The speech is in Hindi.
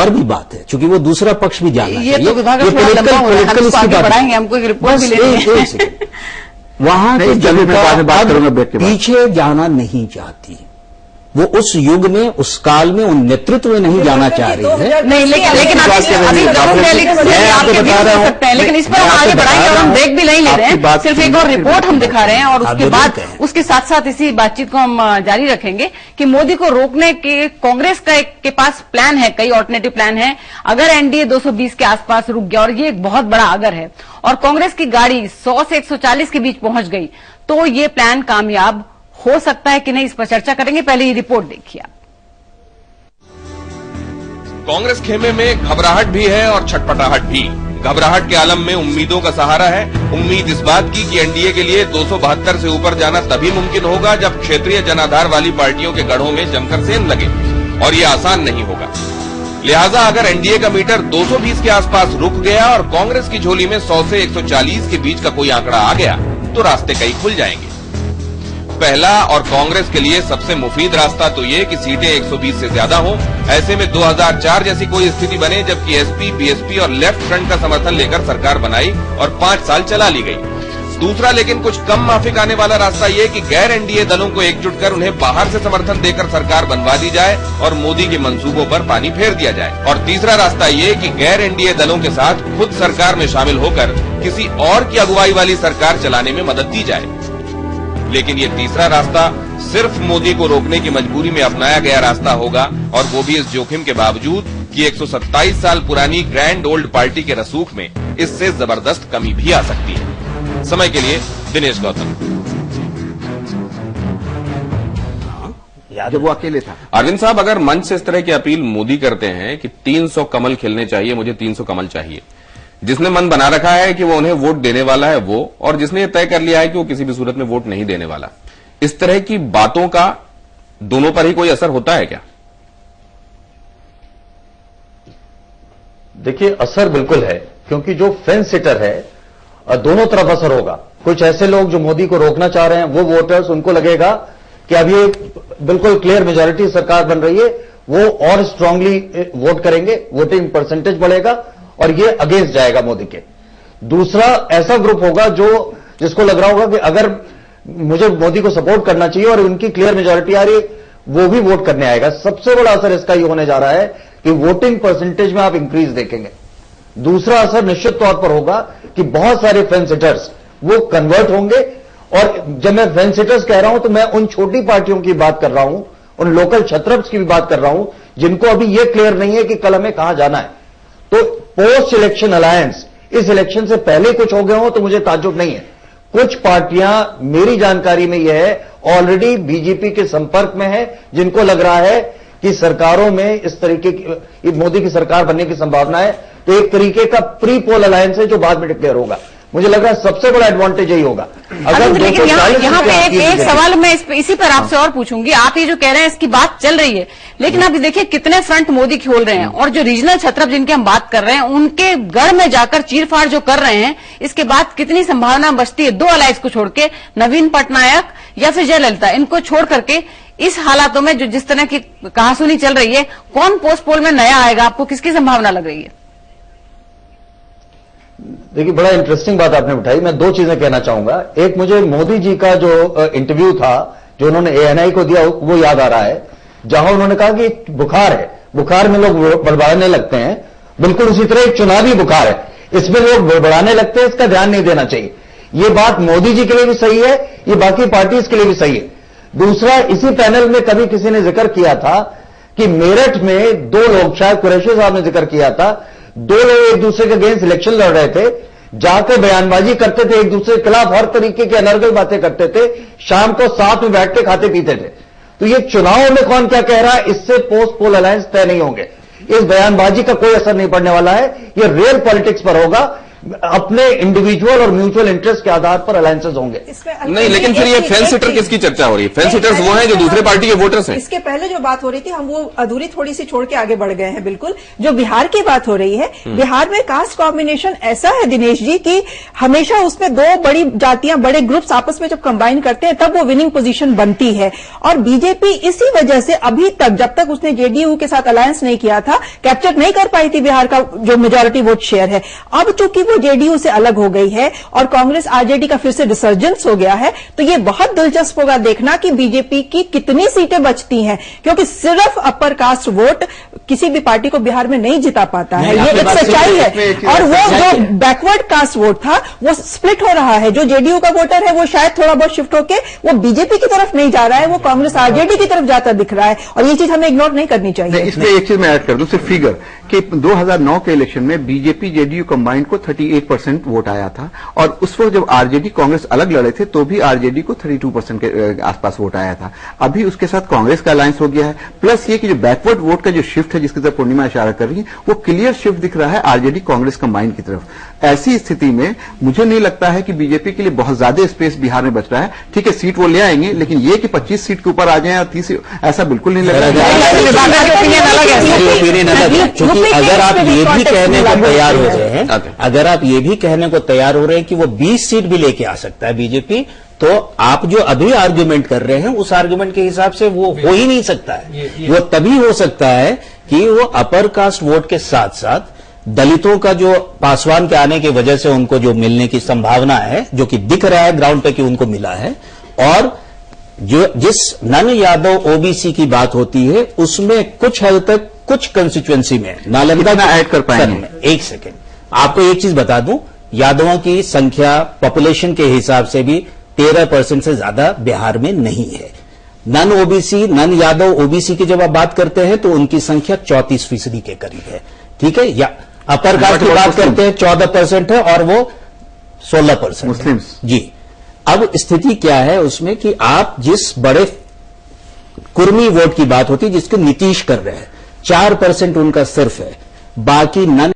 और भी बात है, क्योंकि वो दूसरा पक्ष भी जानना ये चाहिए। तो विभाग पोलिटिकल इसकी बात बढ़ाएंगे, हमको एक रिपोर्ट भी लेनी है। वहां की जनता पीछे जाना नहीं चाहती, वो उस युग में, उस काल में, उन नेतृत्व में नहीं जाना चाह रही है। नहीं, लेकिन लेकिन इस पर हम आगे बढ़ाएंगे और हम ब्रेक भी नहीं ले रहे हैं, सिर्फ एक और रिपोर्ट हम दिखा रहे हैं और उसके बाद उसके साथ साथ इसी बातचीत को हम जारी रखेंगे कि मोदी को रोकने के कांग्रेस के पास प्लान है, कई ऑल्टरनेटिव प्लान है। अगर एनडीए 220 के आसपास रुक गया, और ये एक बहुत बड़ा अगर है, और कांग्रेस की गाड़ी 100 से 140 के बीच पहुंच गई, तो ये प्लान कामयाब हो सकता है कि नहीं, इस पर चर्चा करेंगे। पहले ये रिपोर्ट देखिए आप। कांग्रेस खेमे में घबराहट भी है और छटपटाहट भी। घबराहट के आलम में उम्मीदों का सहारा है। उम्मीद इस बात की कि एनडीए के लिए 272 से ऊपर जाना तभी मुमकिन होगा जब क्षेत्रीय जनाधार वाली पार्टियों के गढ़ों में जमकर सेंध लगे, और ये आसान नहीं होगा। लिहाजा अगर एनडीए का मीटर 220 के आसपास रुक गया और कांग्रेस की झोली में 100 से 140 के बीच का कोई आंकड़ा आ गया, तो रास्ते कई खुल जाएंगे। पहला और कांग्रेस के लिए सबसे मुफीद रास्ता तो ये कि सीटें 120 से ज्यादा हों। ऐसे में 2004 जैसी कोई स्थिति बने जबकि एसपी, बीएसपी और लेफ्ट फ्रंट का समर्थन लेकर सरकार बनाई और 5 साल चला ली गई। दूसरा लेकिन कुछ कम माफिक आने वाला रास्ता ये कि गैर एनडीए दलों को एकजुट कर उन्हें बाहर से समर्थन देकर सरकार बनवा दी जाए और मोदी के मंसूबों पर पानी फेर दिया जाए। और तीसरा रास्ता ये कि गैर एनडीए दलों के साथ खुद सरकार में शामिल होकर किसी और की अगुवाई वाली सरकार चलाने में मदद दी जाए। लेकिन ये तीसरा रास्ता सिर्फ मोदी को रोकने की मजबूरी में अपनाया गया रास्ता होगा, और वो भी इस जोखिम के बावजूद कि 127 साल पुरानी ग्रैंड ओल्ड पार्टी के रसूख में इससे जबरदस्त कमी भी आ सकती है। समय के लिए दिनेश गौतम। जब वो अकेले था। अरविंद साहब, अगर मंच से इस तरह की अपील मोदी करते हैं कि 300 कमल खिलने चाहिए, मुझे 300 कमल चाहिए, जिसने मन बना रखा है कि वो उन्हें वोट देने वाला है वो, और जिसने ये तय कर लिया है कि वो किसी भी सूरत में वोट नहीं देने वाला, इस तरह की बातों का दोनों पर ही कोई असर होता है क्या? देखिए, असर बिल्कुल है, क्योंकि जो फेंस सिटर है दोनों तरफ असर होगा। कुछ ऐसे लोग जो मोदी को रोकना चाह रहे हैं, वो वोटर्स, उनको लगेगा कि अब ये बिल्कुल क्लियर मेजॉरिटी सरकार बन रही है, वो और स्ट्रांगली वोट करेंगे, वोटिंग परसेंटेज बढ़ेगा और ये अगेंस्ट जाएगा मोदी के। दूसरा ऐसा ग्रुप होगा जिसको लग रहा होगा कि अगर मुझे मोदी को सपोर्ट करना चाहिए और उनकी क्लियर मेजॉरिटी आ रही है, वो भी वोट करने आएगा। सबसे बड़ा असर इसका ये होने जा रहा है कि वोटिंग परसेंटेज में आप इंक्रीज देखेंगे। दूसरा असर निश्चित तौर पर होगा कि बहुत सारे फेंस सिटर्स वो कन्वर्ट होंगे, और जब मैं फेंस सिटर्स कह रहा हूं तो मैं उन छोटी पार्टियों की बात कर रहा हूं, उन लोकल छत्रप्स की भी बात कर रहा हूं, जिनको अभी ये क्लियर नहीं है कि कल हमें कहां जाना है। तो पोस्ट इलेक्शन अलायंस, इस इलेक्शन से पहले कुछ हो गए हो तो मुझे ताज्जुब नहीं है। कुछ पार्टियां, मेरी जानकारी में यह है, ऑलरेडी बीजेपी के संपर्क में है, जिनको लग रहा है कि सरकारों में इस तरीके की मोदी की सरकार बनने की संभावना है। तो एक तरीके का प्री पोल अलायंस है जो बाद में डिक्लेयर होगा। मुझे लग रहा है सबसे बड़ा एडवांटेज यही होगा। अगर लेकिन यहाँ पे एक सवाल मैं इसी पर आपसे और पूछूंगी। आप ये जो कह रहे हैं इसकी बात चल रही है, लेकिन आप देखिए कितने फ्रंट मोदी खोल रहे हैं, और जो रीजनल छत्रप जिनके हम बात कर रहे हैं, उनके गढ़ में जाकर चीरफाड़ जो कर रहे हैं, इसके बाद कितनी संभावना बचती है? 2 अलायंस को छोड़ के, नवीन पटनायक या फिर जयललिता, इनको छोड़ करके इस हालातों में जो जिस तरह की कहासुनी चल रही है, कौन पोस्ट पोल में नया आएगा? आपको किसकी संभावना लग रही है? देखिए, बड़ा इंटरेस्टिंग बात आपने उठाई। मैं 2 चीजें कहना चाहूंगा। एक, मुझे मोदी जी का जो इंटरव्यू था जो उन्होंने एएनआई को दिया, वो याद आ रहा है, जहां उन्होंने कहा कि बुखार है, बुखार में लोग बड़बड़ाने लगते हैं, बिल्कुल उसी तरह एक चुनावी बुखार है, इसमें लोग बड़बड़ाने लगते हैं, इसका ध्यान नहीं देना चाहिए। ये बात मोदी जी के लिए भी सही है, ये बाकी पार्टीज के लिए भी सही है। दूसरा, इसी पैनल में कभी किसी ने जिक्र किया था कि मेरठ में 2 लोग, शायद कुरैशी साहब ने जिक्र किया था, 2 लोग एक दूसरे के अगेंस्ट इलेक्शन लड़ रहे थे, जाकर बयानबाजी करते थे, एक दूसरे के खिलाफ हर तरीके की अनर्गल बातें करते थे, शाम को साथ में बैठ के खाते पीते थे। तो ये चुनाव में कौन क्या कह रहा है, इससे पोस्ट पोल अलायंस तय नहीं होंगे। इस बयानबाजी का कोई असर नहीं पड़ने वाला है, ये रियल पॉलिटिक्स पर होगा अपने इंडिविजुअल और म्यूचुअल इंटरेस्ट के आधार पर अलायंसेज होंगे। नहीं, लेकिन फिर ये फेंस सिटर किसकी चर्चा हो रही है? फेंस सिटर्स वो हैं जो दूसरे पार्टी के वोटर्स हैं। इसके पहले जो बात हो रही थी हम वो अधूरी थोड़ी सी छोड़ के आगे बढ़ गए हैं। बिल्कुल जो बिहार की बात हो रही है, बिहार में कास्ट कॉम्बिनेशन ऐसा है दिनेश जी कि हमेशा उसमें दो बड़ी जातियां, बड़े ग्रुप्स आपस में जब कंबाइन करते हैं तब वो विनिंग पोजीशन बनती है। और बीजेपी इसी वजह से अभी तक, जब तक उसने जेडीयू के साथ अलायंस नहीं किया था, कैप्चर नहीं कर पाई थी बिहार का जो मेजॉरिटी वोट शेयर है। अब चूंकि वो जेडीयू से अलग हो गई है और कांग्रेस आरजेडी का फिर से रिसर्जेंस हो गया है, तो ये बहुत दिलचस्प होगा देखना कि बीजेपी की कितनी सीटें बचती हैं, क्योंकि सिर्फ अपर कास्ट वोट किसी भी पार्टी को बिहार में नहीं जिता पाता है। ये एक सच्चाई है। और वो जो बैकवर्ड कास्ट वोट था वो स्प्लिट हो रहा है। जो जेडीयू का वोटर है वो शायद थोड़ा बहुत शिफ्ट होके वो बीजेपी की तरफ नहीं जा रहा है, वो कांग्रेस आरजेडी की तरफ जाता दिख रहा है। और ये चीज हमें इग्नोर नहीं करनी चाहिए। इसमें एक चीज मैं ऐड कर दूं, सिर्फ फिगर कि 2009 के इलेक्शन में बीजेपी जेडीयू कंबाइंड को 38% वोट आया था, और उस वक्त जब आरजेडी कांग्रेस अलग लड़े थे तो भी आरजेडी को 32% के आसपास वोट आया था। अभी उसके साथ कांग्रेस का अलायंस हो गया है। प्लस ये कि जो बैकवर्ड वोट का जो शिफ्ट है जिसकी तरफ पूर्णिमा इशारा कर रही है, वो क्लियर शिफ्ट दिख रहा है आरजेडी कांग्रेस कंबाइंड की तरफ। ऐसी स्थिति में मुझे नहीं लगता है कि बीजेपी के लिए बहुत ज्यादा स्पेस बिहार में बच रहा है। ठीक है, सीट वो ले आएंगे, लेकिन ये कि 25 सीट के ऊपर आ जाए या 30, ऐसा बिल्कुल नहीं लग रहा है। क्योंकि अगर आप ये भी कहने को तैयार हो रहे हैं, अगर आप ये भी कहने को तैयार हो रहे हैं कि वो 20 सीट भी लेके आ सकता है बीजेपी, तो आप जो अभी आर्गुमेंट कर रहे हैं उस आर्गुमेंट के हिसाब से वो हो ही नहीं सकता है। वो तभी हो सकता है कि वो अपर कास्ट वोट के साथ साथ दलितों का जो पासवान के आने की वजह से उनको जो मिलने की संभावना है, जो कि दिख रहा है ग्राउंड पे कि उनको मिला है, और जो जिस नन यादव ओबीसी की बात होती है उसमें कुछ हद तक कुछ कंस्टिट्यूएंसी में नालंदा कितना ऐड कर पाएंगे? एक सेकेंड, आपको एक चीज बता दूं, यादवों की संख्या पॉपुलेशन के हिसाब से भी 13% से ज्यादा बिहार में नहीं है। Non OBC, non Yadav OBC की जब आप बात करते हैं तो उनकी संख्या 34% के करीब है। ठीक है, या अपर कास्ट की बात करते हैं 14% है और वो 16% मुस्लिम्स। जी, अब स्थिति क्या है उसमें कि आप जिस बड़े कुर्मी वोट की बात होती है जिसको नीतीश कर रहे हैं, 4% उनका सिर्फ है, बाकी नन